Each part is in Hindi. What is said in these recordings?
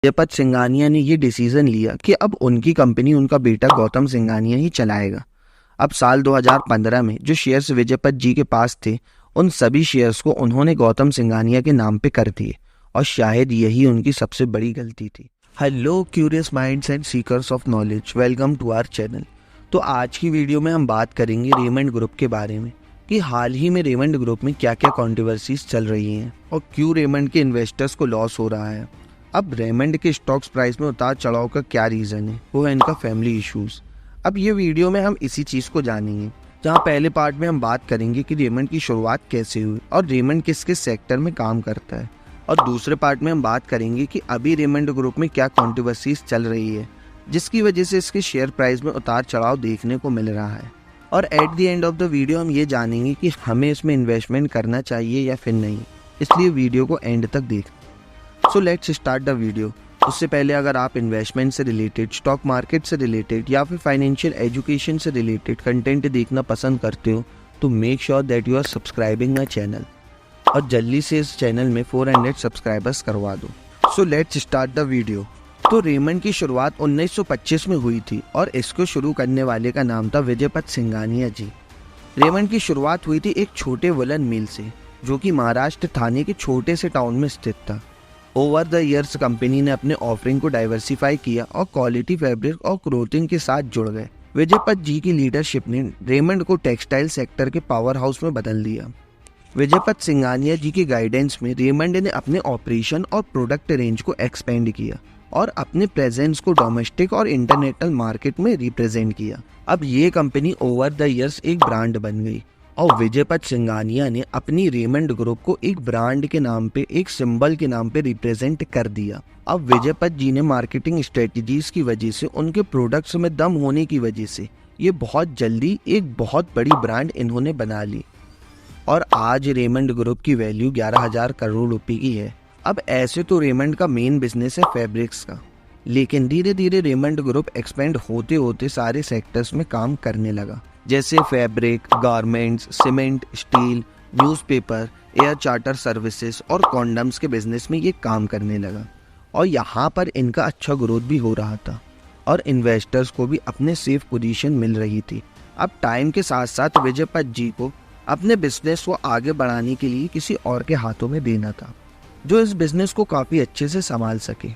जयपत सिंघानिया ने ये डिसीजन लिया कि अब उनकी कंपनी उनका बेटा गौतम सिंघानिया ही चलाएगा। अब साल 2015 में जो शेयर्स विजयपत जी के पास थे, उन सभी शेयर्स को उन्होंने गौतम सिंघानिया के नाम पे कर दिए और शायद यही उनकी सबसे बड़ी गलती थी। Hello curious minds and seekers of knowledge, welcome to our channel. तो आज की वीडियो में हम बात करेंगे रेमंड ग्रुप के बारे में कि हाल ही में रेमंड ग्रुप में क्या क्या कंट्रोवर्सीज चल रही हैं और क्यों रेमंड के इन्वेस्टर्स को लॉस हो रहा है। अब रेमंड के स्टॉक्स प्राइस में उतार चढ़ाव का क्या रीज़न है, वो है इनका फैमिली इश्यूज। अब ये वीडियो में हम इसी चीज़ को जानेंगे, जहाँ पहले पार्ट में हम बात करेंगे कि रेमंड की शुरुआत कैसे हुई और रेमंड किस किस सेक्टर में काम करता है, और दूसरे पार्ट में हम बात करेंगे कि अभी रेमंड ग्रुप में क्या कंट्रोवर्सीज चल रही है जिसकी वजह से इसके शेयर प्राइस में उतार चढ़ाव देखने को मिल रहा है। और at the end of the video हम ये जानेंगे कि हमें इसमें इन्वेस्टमेंट करना चाहिए या फिर नहीं, इसलिए वीडियो को एंड तक देखें। So let's start the video. उससे पहले अगर आप इन्वेस्टमेंट से रिलेटेड, स्टॉक मार्केट से रिलेटेड या फिर फाइनेंशियल एजुकेशन से रिलेटेड कंटेंट देखना पसंद करते हो तो make sure that you are subscribing my channel और जल्दी से इस चैनल में 400 सब्सक्राइबर्स करवा दो। सो लेट्स स्टार्ट द वीडियो। तो रेमंड की शुरुआत 1925 में हुई थी और इसको शुरू करने वाले का नाम था विजयपत सिंघानिया जी। रेमंड की शुरुआत हुई थी एक छोटे वुलन मिल से जो कि महाराष्ट्र थाने के छोटे से टाउन में स्थित था। ओवर द ईयर्स कंपनी ने अपने ऑफरिंग को डाइवर्सिफाई किया और क्वालिटी फैब्रिक और क्लोथिंग के साथ जुड़ गए। विजयपत जी की लीडरशिप ने रेमंड को टेक्सटाइल सेक्टर के पावर हाउस में बदल दिया। विजयपत सिंघानिया जी के गाइडेंस में रेमंड ने अपने ऑपरेशन और प्रोडक्ट रेंज को एक्सपेंड किया और अपने प्रेजेंस को डोमेस्टिक और इंटरनेशनल मार्केट में रिप्रेजेंट किया। अब ये कंपनी ओवर द ईयर्स एक ब्रांड बन गई और विजयपत सिंघानिया ने अपनी रेमंड ग्रुप को एक ब्रांड के नाम पे, एक सिंबल के नाम पे रिप्रेजेंट कर दिया। अब विजयपत जी ने मार्केटिंग स्ट्रेटजीज की वजह से, उनके प्रोडक्ट्स में दम होने की वजह से ये बहुत जल्दी एक बहुत बड़ी ब्रांड इन्होंने बना ली और आज रेमंड ग्रुप की वैल्यू 11,000 करोड़ रुपए की है। अब ऐसे तो रेमंड का मेन बिजनेस है फैब्रिक्स का, लेकिन धीरे धीरे रेमंड ग्रुप एक्सपेंड होते होते सारे सेक्टर्स में काम करने लगा, जैसे fabric, garments, cement, steel, newspaper, air charter services और कॉन्डम्स के बिजनेस में ये काम करने लगा और यहाँ पर इनका अच्छा ग्रोथ भी हो रहा था और इन्वेस्टर्स को भी अपने सेफ पोजीशन मिल रही थी। अब टाइम के साथ साथ विजयपत जी को अपने बिजनेस को आगे बढ़ाने के लिए किसी और के हाथों में देना था जो इस बिजनेस को काफ़ी अच्छे से संभाल सके।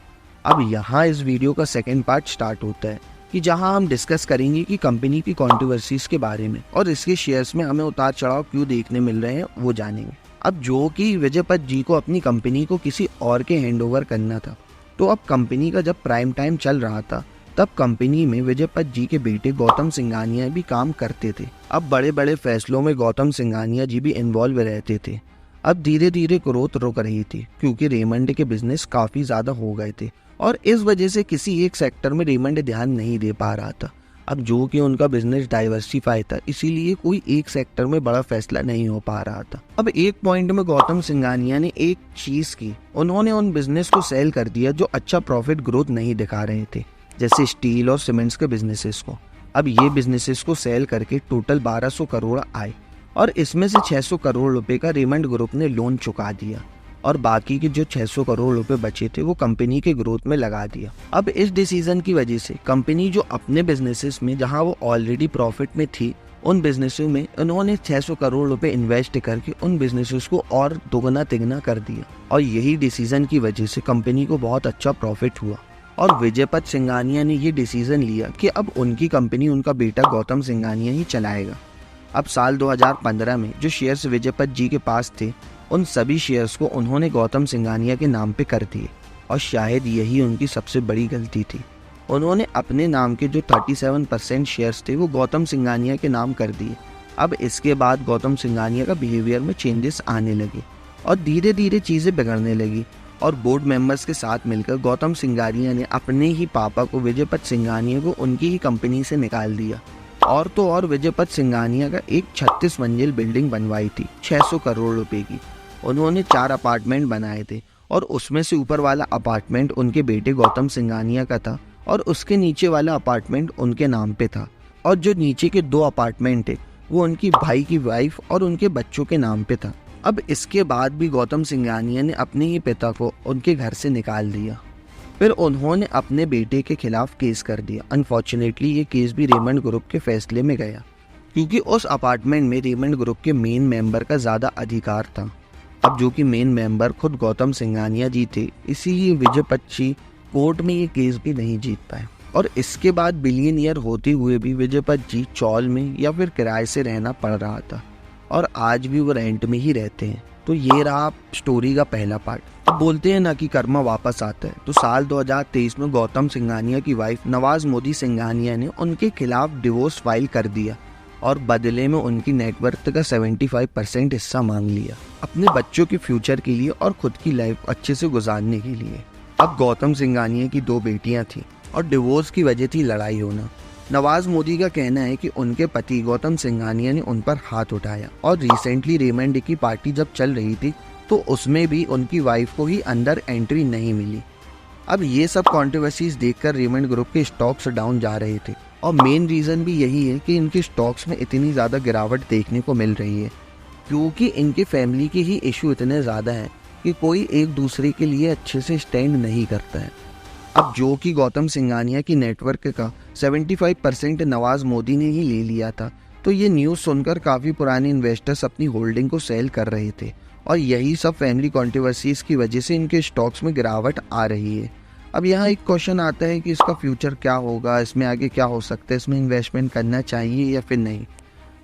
अब यहाँ इस वीडियो का सेकेंड पार्ट स्टार्ट होता है कि जहाँ हम डिस्कस करेंगे कि कंपनी की कंट्रोवर्सीज के बारे में और इसके शेयर्स में हमें उतार चढ़ाव क्यों देखने मिल रहे हैं वो जानेंगे। अब जो कि विजयपत जी को अपनी कंपनी को किसी और के हैंडओवर करना था, तो अब कंपनी का जब प्राइम टाइम चल रहा था तब कंपनी में विजयपत जी के बेटे गौतम सिंघानिया भी काम करते थे। अब बड़े बड़े फैसलों में गौतम सिंघानिया जी भी इन्वॉल्व रहते थे। अब धीरे धीरे ग्रोथ रुक रही थी क्योंकि रेमंड के बिजनेस काफ़ी ज़्यादा हो गए थे और इस वजह से किसी एक सेक्टर में रेमंड ध्यान नहीं दे पा रहा था। अब जो कि उनका बिजनेस डाइवर्सिफाई था, इसीलिए कोई एक सेक्टर में बड़ा फैसला नहीं हो पा रहा था। अब एक पॉइंट में गौतम सिंघानिया ने एक चीज़ की, उन्होंने उन बिजनेस को सेल कर दिया जो अच्छा प्रॉफिट ग्रोथ नहीं दिखा रहे थे, जैसे स्टील और सीमेंट्स के बिजनेसेस को। अब ये बिजनेसेस को सेल करके टोटल 1200 करोड़ आए और इसमें से 600 करोड़ रुपए का रेमंड ग्रुप ने लोन चुका दिया और बाकी के जो 600 करोड़ रुपए बचे थे वो कंपनी के ग्रोथ में लगा दिया। अब इस डिसीजन की वजह से कंपनी जो अपने बिजनेसेस में, जहां वो ऑलरेडी प्रॉफिट में थी, उन बिजनेसों में उन्होंने 600 करोड़ रुपए इन्वेस्ट करके उन बिजनेसेस को और दोगुना तिगुना कर दिया और यही डिसीजन की वजह से कंपनी को बहुत अच्छा प्रॉफिट हुआ और विजयपत सिंघानिया ने ये डिसीजन लिया कि अब उनकी कंपनी उनका बेटा गौतम सिंघानिया ही चलाएगा। अब साल 2015 में जो शेयर्स विजयपत जी के पास थे, उन सभी शेयर्स को उन्होंने गौतम सिंघानिया के नाम पे कर दिए और शायद यही उनकी सबसे बड़ी गलती थी। उन्होंने अपने नाम के जो 37% शेयर्स थे वो गौतम सिंघानिया के नाम कर दिए। अब इसके बाद गौतम सिंघानिया का बिहेवियर में चेंजेस आने लगे और धीरे धीरे चीज़ें बिगड़ने लगी और बोर्ड मेंबर्स के साथ मिलकर गौतम सिंघानिया ने अपने ही पापा को, विजयपत सिंघानिया को, उनकी ही कंपनी से निकाल दिया और तो और विजयपत सिंघानिया का एक 36 मंजिल बिल्डिंग बनवाई थी 600 करोड़ रुपए की। उन्होंने 4 अपार्टमेंट बनाए थे और उसमें से ऊपर वाला अपार्टमेंट उनके बेटे गौतम सिंघानिया का था और उसके नीचे वाला अपार्टमेंट उनके नाम पे था और जो नीचे के 2 अपार्टमेंट थे वो उनकी भाई की वाइफ और उनके बच्चों के नाम पे था। अब इसके बाद भी गौतम सिंघानिया ने अपने ही पिता को उनके घर से निकाल दिया फिर उन्होंने अपने बेटे के खिलाफ केस कर दिया। अनफॉर्चुनेटली ये केस भी रेमंड ग्रुप के फैसले में गया, क्योंकि उस अपार्टमेंट में रेमंड ग्रुप के मेन मेंबर का ज़्यादा अधिकार था। अब जो कि मेन मेंबर खुद गौतम सिंघानिया जी थे, इसीलिए विजय पच्ची कोर्ट में ये केस भी नहीं जीत पाए। और इसके बाद बिलियनियर होते हुए भी विजय पच्ची चौल में या फिर किराए से रहना पड़ रहा था, और आज भी वो रेंट में ही रहते हैं। तो ये रहा स्टोरी का पहला पार्ट। अब बोलते हैं ना कि कर्मा वापस आता है। तो साल 2023 में गौतम सिंघानिया की वाइफ नवाज मोदी सिंघानिया ने उनके खिलाफ डिवोर्स फाइल कर दिया और बदले में उनकी नेटवर्थ का 75% हिस्सा मांग लिया, अपने बच्चों के फ्यूचर के लिए और खुद की लाइफ अच्छे से गुजारने के लिए। अब गौतम सिंघानिया की 2 बेटियां थी और डिवोर्स की वजह थी लड़ाई होना। नवाज मोदी का कहना है कि उनके पति गौतम सिंघानिया ने उन पर हाथ उठाया, और रिसेंटली रेमंड की पार्टी जब चल रही थी तो उसमें भी उनकी वाइफ को ही अंदर एंट्री नहीं मिली। अब ये सब कंट्रोवर्सीज देखकर रेमंड ग्रुप के स्टॉक्स डाउन जा रहे थे, और मेन रीज़न भी यही है कि इनके स्टॉक्स में इतनी ज़्यादा गिरावट देखने को मिल रही है, क्योंकि इनके फैमिली के ही इशू इतने ज़्यादा हैं कि कोई एक दूसरे के लिए अच्छे से स्टैंड नहीं करता है। अब जो कि गौतम सिंघानिया की नेटवर्क का 75% नवाज मोदी ने ही ले लिया था, तो ये न्यूज़ सुनकर काफ़ी पुराने इन्वेस्टर्स अपनी होल्डिंग को सेल कर रहे थे, और यही सब फैमिली कंट्रोवर्सीज की वजह से इनके स्टॉक्स में गिरावट आ रही है। अब यहाँ एक क्वेश्चन आता है कि इसका फ्यूचर क्या होगा, इसमें आगे क्या हो सकता है, इसमें इन्वेस्टमेंट करना चाहिए या फिर नहीं।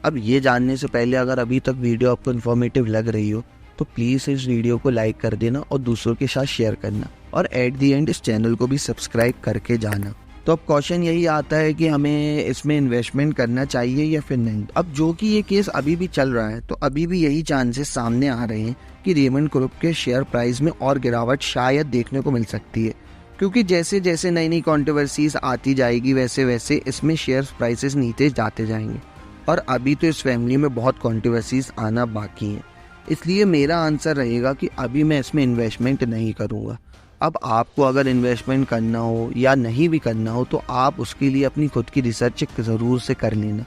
अब ये जानने से पहले अगर अभी तक वीडियो आपको इन्फॉर्मेटिव लग रही हो तो प्लीज़ इस वीडियो को लाइक कर देना और दूसरों के साथ शेयर करना, और एट दी एंड इस चैनल को भी सब्सक्राइब करके जाना। तो अब क्वेश्चन यही आता है कि हमें इसमें इन्वेस्टमेंट करना चाहिए या फिर नहीं। अब जो कि ये केस अभी भी चल रहा है, तो अभी भी यही चांसेस सामने आ रहे हैं कि रेमंड ग्रुप के शेयर प्राइस में और गिरावट शायद देखने को मिल सकती है, क्योंकि जैसे जैसे नई नई कंट्रोवर्सीज आती जाएगी वैसे वैसे इसमें शेयर प्राइसेस नीचे जाते जाएंगे, और अभी तो इस फैमिली में बहुत कंट्रोवर्सीज आना बाकी है। इसलिए मेरा आंसर रहेगा कि अभी मैं इसमें इन्वेस्टमेंट नहीं करूँगा। अब आपको अगर इन्वेस्टमेंट करना हो या नहीं भी करना हो तो आप उसके लिए अपनी खुद की रिसर्च ज़रूर से कर लेना,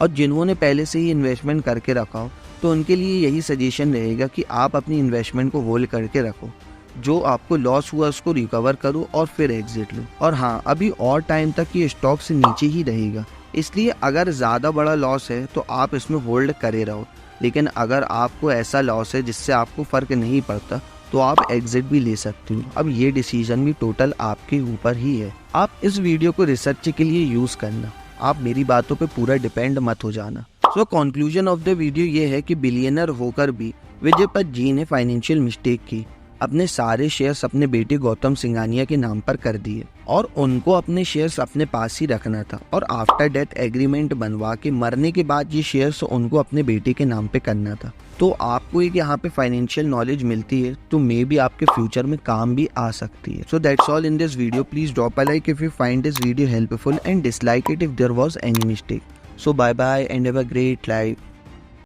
और जिन्होंने पहले से ही इन्वेस्टमेंट करके रखा हो तो उनके लिए यही सजेशन रहेगा कि आप अपनी इन्वेस्टमेंट को होल्ड करके रखो, जो आपको लॉस हुआ उसको रिकवर करो और फिर एग्जिट लो। और हाँ, अभी और टाइम तक ये स्टॉक से नीचे ही रहेगा, इसलिए अगर ज़्यादा बड़ा लॉस है तो आप इसमें होल्ड करे रहो, लेकिन अगर आपको ऐसा लॉस है जिससे आपको फ़र्क नहीं पड़ता तो आप एग्जिट भी ले सकते हो। अब ये डिसीजन भी टोटल आपके ऊपर ही है। आप इस वीडियो को रिसर्च के लिए यूज़ करना, आप मेरी बातों पे पूरा डिपेंड मत हो जाना। So conclusion of the video ये है कि बिलियनर होकर भी विजय पत जी ने फाइनेंशियल मिस्टेक की, अपने सारे शेयर्स अपने बेटे गौतम सिंघानिया के नाम पर कर दिए, और उनको अपने शेयर्स अपने पास ही रखना था, और आफ्टर डेथ एग्रीमेंट बनवा के मरने के बाद ये शेयर्स उनको अपने बेटे के नाम पे करना था। तो आपको एक यहाँ पे फाइनेंशियल नॉलेज मिलती है तो मे भी आपके फ्यूचर में काम भी आ सकती है। So that's all in this video. Please drop a like if you find this video helpful and dislike it if there was any mistake. So bye bye and have a great life.